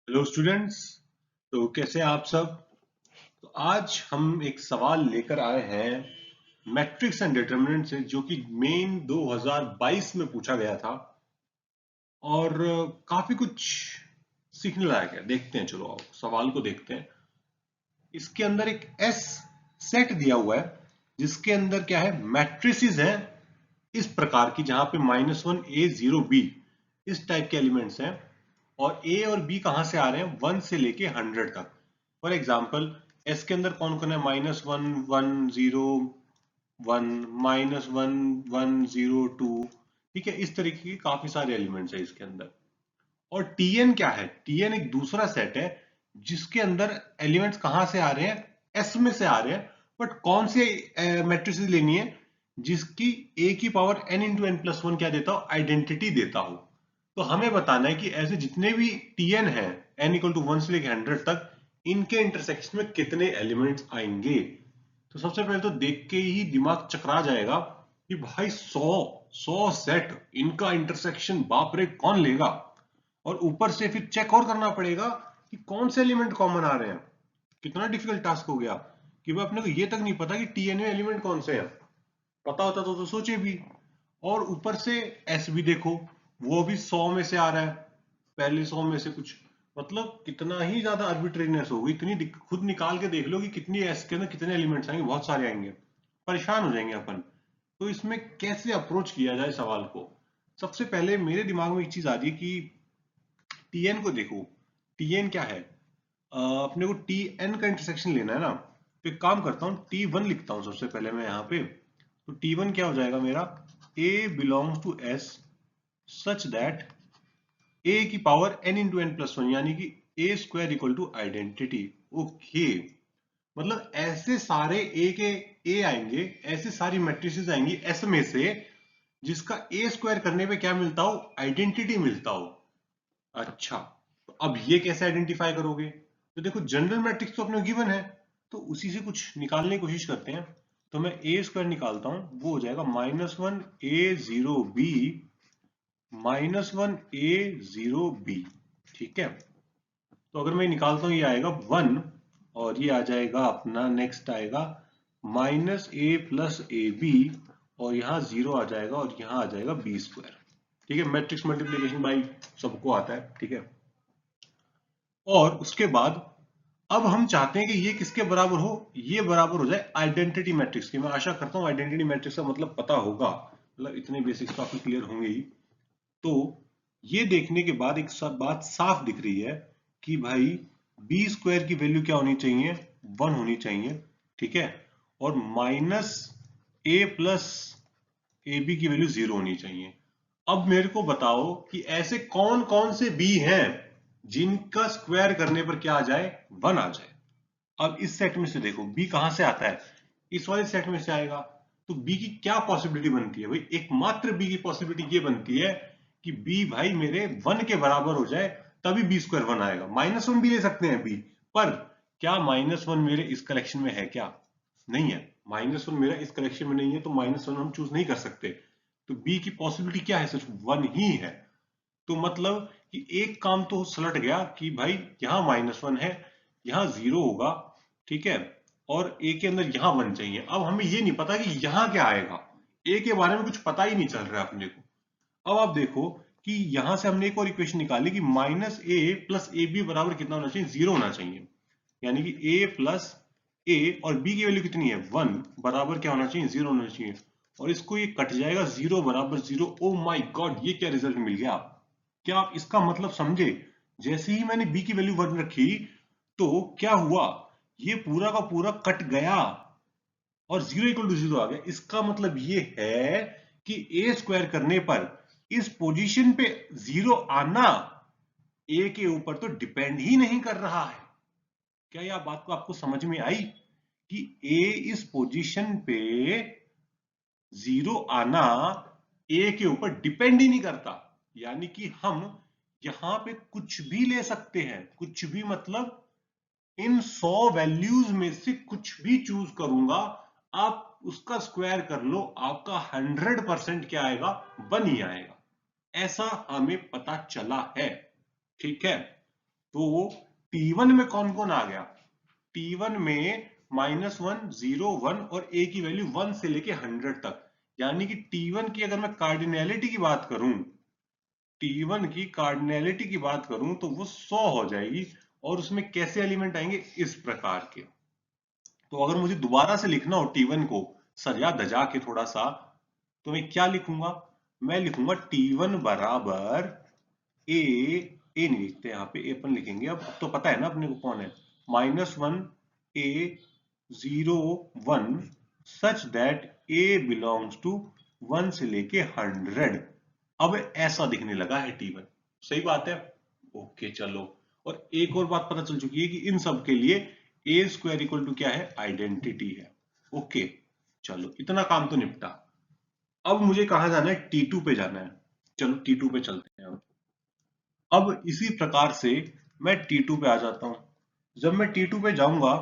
Hello students. तो कैसे हैं आप सब। तो आज हम एक सवाल लेकर आए हैं मैट्रिक्स एंड डिटरमिनेंट से, जो कि मेन 2022 में पूछा गया था और काफी कुछ सीखने लायक है। देखते हैं, चलो आओ सवाल को देखते हैं। इसके अंदर एक एस सेट दिया हुआ है जिसके अंदर क्या है, मैट्रिसेस हैं इस प्रकार की, जहां पे -1 A 0 B इस टाइप के एलिमेंट्स हैं। और ए और बी कहां से आ रहे हैं, 1 से लेके 100 तक। फॉर एग्जाम्पल एस के अंदर कौन कौन है, -1 1 0 1 -1 1 0 2। ठीक है, इस तरीके के काफी सारे एलिमेंट्स है इसके अंदर। और टीएन क्या है, टीएन एक दूसरा सेट है जिसके अंदर एलिमेंट्स कहां से आ रहे हैं, एस में से आ रहे हैं। बट कौन से मैट्रिसेस लेनी है, जिसकी ए की power n into N plus one क्या देता हो, आइडेंटिटी देता हो। तो हमें बताना है कि ऐसे जितने भी टीएन है, n इक्वल टू 1 से लेकर 100 तक, इनके इंटरसेक्शन में कितने एलिमेंट्स आएंगे। तो सबसे पहले तो देख के ही दिमाग चकरा जाएगा कि भाई 100 सेट, इनका इंटरसेक्शन बाप रे कौन लेगा। और ऊपर से फिर चेक और करना पड़ेगा कि कौन से एलिमेंट कॉमन आ रहे हैं। कितना डिफिकल्ट टास्क हो गया कि भाई अपने को ये तक नहीं पता कि टीएन में एलिमेंट कौन से हैं। पता होता तो सोचे भी। और ऊपर से एस भी देखो, वो भी 100 में से आ रहा है, पहले 100 में से कुछ। मतलब कितना ही ज्यादा आर्बिट्रेरीनेस होगी, इतनी खुद निकाल के देख लो कि कितनी एस के अंदर कितने एलिमेंट्स आएंगे, बहुत सारे आएंगे, परेशान हो जाएंगे अपन। तो इसमें कैसे अप्रोच किया जाए सवाल को। सबसे पहले मेरे दिमाग में एक चीज आ रही है कि टीएन को देखो। टीएन क्या है, अपने को टी एन का इंटरसेक्शन लेना है ना। तो एक काम करता हूँ, T1 लिखता हूँ सबसे पहले मैं यहाँ पे। तो T1 क्या हो जाएगा मेरा, A belongs to S such that A की power n into N plus one, यानी कि A square equal to identity. Okay, मतलब ऐसे सारे A के A आएंगे, ऐसे सारी मैट्रिसेस आएंगी S में से, जिसका A स्क्वायर करने पे क्या मिलता हो, आइडेंटिटी मिलता हो। अच्छा, तो अब ये कैसे आइडेंटिफाई करोगे। तो देखो जनरल मैट्रिक्स तो अपने गिवन है, तो उसी से कुछ निकालने की कोशिश करते हैं। तो मैं ए स्क्वायर निकालता हूं, वो हो जाएगा -1 A 0 B -1 A 0 B। ठीक है, तो अगर मैं निकालता हूं ये आएगा 1, और ये आ जाएगा अपना, नेक्स्ट आएगा -A + AB, और यहाँ 0 आ जाएगा और यहाँ आ जाएगा B स्क्वायर। ठीक है, मैट्रिक्स मल्टीप्लीकेशन भाई सबको आता है। ठीक है, और उसके बाद अब हम चाहते हैं कि ये किसके बराबर हो, ये बराबर हो जाए आइडेंटिटी मैट्रिक्स की। मैं आशा करता हूं आइडेंटिटी मैट्रिक्स का मतलब पता होगा, मतलब इतने बेसिक्स तो आपको क्लियर होंगे ही। तो ये देखने के बाद एक सब बात साफ दिख रही है कि भाई बी स्क्वायर की वैल्यू क्या होनी चाहिए, 1 होनी चाहिए। ठीक है, और -A + AB की वैल्यू 0 होनी चाहिए। अब मेरे को बताओ कि ऐसे कौन कौन से बी हैं जिनका स्क्वायर करने पर क्या आ जाए, 1 आ जाए। अब इस सेट में से देखो बी कहां से आता है, इस वाले सेट में से आएगा। तो बी की क्या पॉसिबिलिटी बनती है भाई, एकमात्र बी की पॉसिबिलिटी ये बनती है कि बी भाई मेरे 1 के बराबर हो जाए, तभी बी स्क्वायर 1 आएगा। -1 भी ले सकते हैं बी, पर क्या -1 मेरे इस कलेक्शन में है क्या, नहीं है। -1 मेरा इस कलेक्शन में नहीं है, तो -1 हम चूज नहीं कर सकते। तो बी की पॉसिबिलिटी क्या है, सिर्फ 1 ही है। तो मतलब कि एक काम तो सलट गया कि भाई यहाँ -1 है, यहाँ 0 होगा। ठीक है, और ए के अंदर यहाँ 1 चाहिए। अब हमें ये नहीं पता कि यहाँ क्या आएगा, ए के बारे में कुछ पता ही नहीं चल रहा है अपने को। अब आप देखो कि यहां से हमने एक और इक्वेशन निकाली कि -A + AB बराबर कितना होना चाहिए, 0 होना चाहिए। यानी कि A + A और B की वैल्यू कितनी है, 1, बराबर क्या होना चाहिए, 0 होना चाहिए। और इसको ये कट जाएगा, 0 बराबर 0। ओ माय गॉड, ये क्या रिजल्ट मिल गया। क्या आप इसका मतलब समझे। जैसे ही मैंने बी की वैल्यू 1 रखी, तो क्या हुआ, ये पूरा का पूरा कट गया और 0 इक्वल टू 0 आ गया। इसका मतलब ये है कि ए स्क्वायर करने पर इस पोजीशन पे 0 आना ए के ऊपर तो डिपेंड ही नहीं कर रहा है। क्या यह बात को आपको समझ में आई कि ए इस पोजीशन पे 0 आना ए के ऊपर डिपेंड ही नहीं करता। यानी कि हम यहां पे कुछ भी ले सकते हैं, कुछ भी मतलब इन 100 वैल्यूज में से कुछ भी चूज करूंगा, आप उसका स्क्वायर कर लो, आपका 100% क्या आएगा, 1 ही आएगा। ऐसा हमें पता चला है। ठीक है, तो T1 में कौन कौन आ गया? T1 में -1, 0, 1 और a की वैल्यू 1 से लेके 100 तक, यानी कि T1 की अगर मैं कार्डिनैलिटी की बात करूं, T1 की कार्डिनैलिटी की बात करूं तो वो 100 हो जाएगी। और उसमें कैसे एलिमेंट आएंगे? इस प्रकार के। तो अगर मुझे दोबारा से लिखना हो T1 को सजा धजा के थोड़ा सा, तो मैं क्या लिखूंगा? मैं लिखूंगा T1 बराबर ए नहीं लिखते यहाँ पे, ए अपन लिखेंगे। अब तो पता है ना अपने को कौन है, -1 a 0 1 such that a belongs to 1 से लेके 100। अब ऐसा दिखने लगा है T1। सही बात है। ओके चलो, और एक और बात पता चल चुकी है कि इन सब के लिए a स्क्वायर इक्वल टू क्या है? आइडेंटिटी है। ओके चलो, इतना काम तो निपटा। अब मुझे कहाँ जाना है? T2 पे जाना है। चलो T2 पे चलते हैं। अब इसी प्रकार से मैं T2 पे आ जाता हूं। जब मैं T2 पे जाऊंगा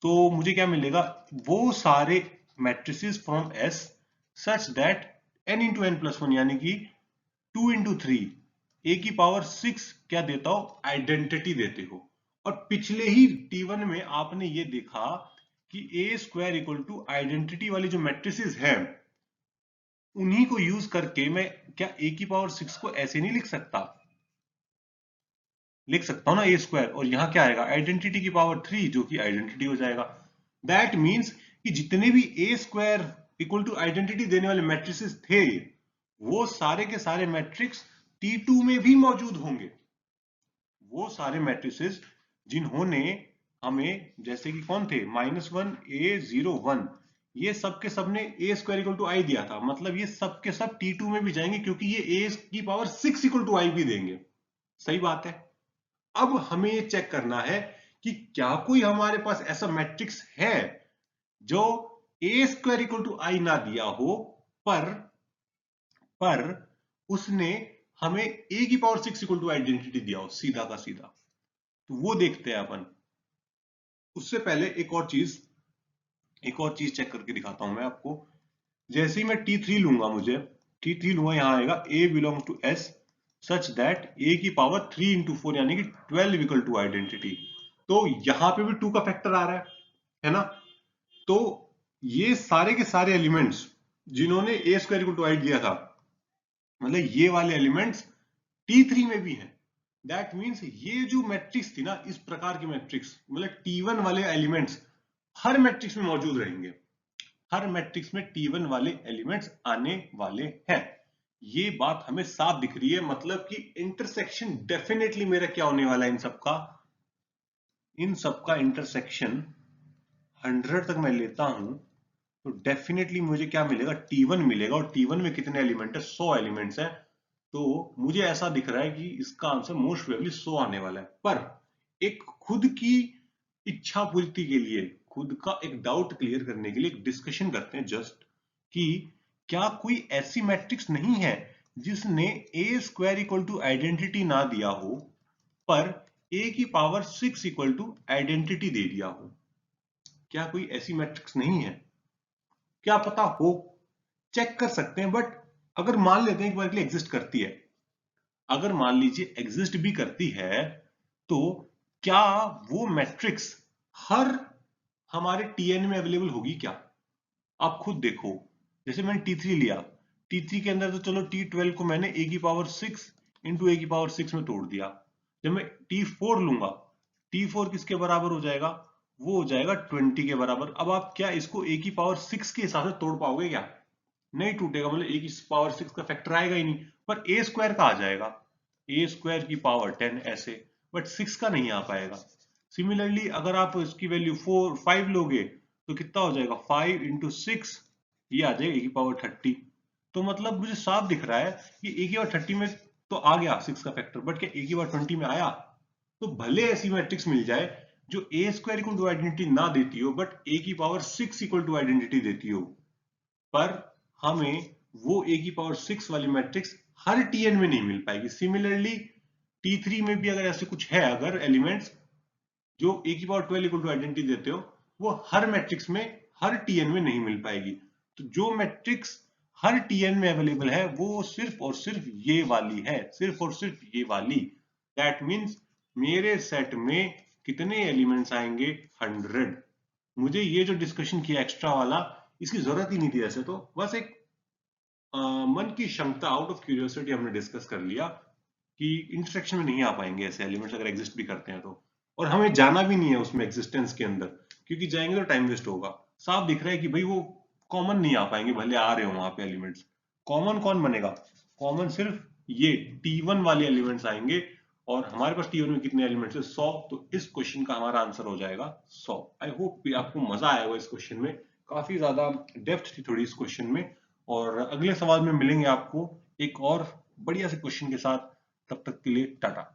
तो मुझे क्या मिलेगा? वो सारे matrices from S such that n into N plus one, यानी कि 2 इंटू 3 a की पावर 6 क्या देता हो? आइडेंटिटी देते हो। और पिछले ही T1 में आपने ये देखा कि a square equal to identity वाली जो मैट्रिसेस हैं, उन्हीं को यूज करके मैं क्या a की पावर 6 को ऐसे नहीं लिख सकता? लिख सकता हूं ना ए स्क्वायर, और यहां क्या आएगा? आइडेंटिटी की पावर 3, जो कि आइडेंटिटी हो जाएगा। दैट मीन्स कि जितने भी ए स्क्वायर इक्वल टू आइडेंटिटी देने वाले मैट्रिसेस थे, वो सारे के सारे मैट्रिक्स T2 में भी मौजूद होंगे। वो सारे मैट्रिसेस जिन्होंने हमें, जैसे कि कौन थे? -1 a 0 1, ये सब के सब ने ए स्क्वायर इक्वल टू आई दिया था, मतलब ये सब के सब T2 में भी जाएंगे, क्योंकि ये ए की पावर 6 इक्वल टू आई भी देंगे। सही बात है। अब हमें ये चेक करना है कि क्या कोई हमारे पास ऐसा मैट्रिक्स है जो ए स्क्वायर इक्वल टू आई ना दिया हो, पर उसने हमें ए की पावर 6 इक्वल टू आइडेंटिटी दिया हो, सीधा का सीधा। तो वो देखते हैं अपन। उससे पहले एक और चीज चेक करके दिखाता हूं मैं आपको। जैसे ही मैं T3 लूंगा, मुझे T3 लूंगा, यहां आएगा a belongs to S such that a की पावर 3 इंटू 4, यानी कि 12 इक्वल टू आइडेंटिटी। तो यहां पे भी 2 का फैक्टर आ रहा है ना? तो ये सारे के सारे एलिमेंट्स जिन्होंने a स्क्वायर इक्वल टू 8 दिया था, मतलब ये वाले एलिमेंट्स T3 में भी हैं। दैट मीन्स ये जो मैट्रिक्स थी ना, इस प्रकार की मैट्रिक्स, मतलब T1 वाले एलिमेंट्स हर मैट्रिक्स में मौजूद रहेंगे। हर मैट्रिक्स में T1 वाले एलिमेंट्स आने वाले हैं। ये बात हमें साफ दिख रही है, मतलब कि इंटरसेक्शन डेफिनेटली मेरा क्या होने वाला है? इन सबका इंटरसेक्शन 100 तक मैं लेता हूं तो डेफिनेटली मुझे क्या मिलेगा? T1 मिलेगा। और T1 में कितने एलिमेंट है? 100 एलिमेंट्स हैं। तो मुझे ऐसा दिख रहा है कि इसका आंसर मोस्ट प्रोबेबली 100 आने वाला है। पर एक खुद की इच्छा पूर्ति के लिए, खुद का एक डाउट क्लियर करने के लिए एक डिस्कशन करते हैं जस्ट, कि क्या कोई ऐसी मैट्रिक्स नहीं है जिसने ए स्क्वायर इक्वल टू आइडेंटिटी ना दिया हो, पर ए की पावर 6 इक्वल टू आइडेंटिटी दे दिया हो? क्या कोई ऐसी मैट्रिक्स नहीं है? क्या पता हो, चेक कर सकते हैं। बट अगर मान लेते हैं एक बार के लिए एग्जिस्ट करती है, अगर मान लीजिए एग्जिस्ट भी करती है, तो क्या वो मैट्रिक्स हर हमारे टीएन में अवेलेबल होगी क्या? आप खुद देखो। जैसे मैंने T3 लिया, T3 के अंदर तो चलो T12 को मैंने a की पावर 6 इंटू a की पावर 6 में तोड़ दिया। जब मैं T4 लूंगा, T4 किसके बराबर हो जाएगा? वो हो जाएगा 20 के बराबर। अब आप क्या इसको a की पावर 6 के हिसाब से तोड़ पाओगे क्या? नहीं टूटेगा, मतलब a की पावर 6 का फैक्टर आएगा ही नहीं। पर a स्क्वायर का आ जाएगा, a स्क्वायर की पावर 10 ऐसे, बट 6 का नहीं आ पाएगा। सिमिलरली अगर आप इसकी वैल्यू 5 लोगे तो कितना हो जाएगा? 5 इंटू 6, ये आ जाएगा a की पावर 30। तो मतलब मुझे साफ दिख रहा है कि a की पावर 30 में तो आ गया 6 का फैक्टर, बट क्या a की पावर 20 में आया? तो भले ऐसी मैट्रिक्स मिल जाए जो a square equal to identity ना देती हो, बट a की पावर 6 इक्वल टू आइडेंटिटी देती हो, पर हमें वो a की पावर 6 वाली मैट्रिक्स हर Tn में नहीं मिल पाएगी। सिमिलरली T3 में भी अगर ऐसे कुछ है, अगर एलिमेंट्स जो a की पावर 12 इक्वल टू आइडेंटिटी देते हो, वो हर मैट्रिक्स में, हर Tn में नहीं मिल पाएगी। तो जो मैट्रिक्स हर Tn में अवेलेबल है वो सिर्फ और सिर्फ ये वाली है, सिर्फ और सिर्फ ये वाली। दैट मीन्स मेरे सेट में कितने एलिमेंट्स आएंगे? 100। मुझे ये जो डिस्कशन किया एक्स्ट्रा वाला, इसकी जरूरत ही नहीं थी ऐसे तो, बस एक मन की क्षमता, आउट ऑफ क्यूरियोसिटी हमने डिस्कस कर लिया कि इंटरसेक्शन में नहीं आ पाएंगे ऐसे एलिमेंट्स अगर एग्जिस्ट भी करते हैं तो, और हमें जाना भी नहीं है उसमें एग्जिस्टेंस के अंदर, क्योंकि जाएंगे तो टाइम वेस्ट होगा। साफ दिख रहा है कि भाई वो कॉमन नहीं आ पाएंगे, भले आ रहे हो वहां पे एलिमेंट्स। कॉमन कौन बनेगा? कॉमन सिर्फ ये T1 वाले एलिमेंट्स आएंगे, और हमारे पास T1 में कितने एलिमेंट्स है? 100। तो इस क्वेश्चन का हमारा आंसर हो जाएगा 100। आई होप आपको मजा आया होगा इस क्वेश्चन में, काफी ज्यादा डेप्थ थी थोड़ी इस क्वेश्चन में। और अगले सवाल में मिलेंगे आपको एक और बढ़िया से क्वेश्चन के साथ। तब तक के लिए टाटा।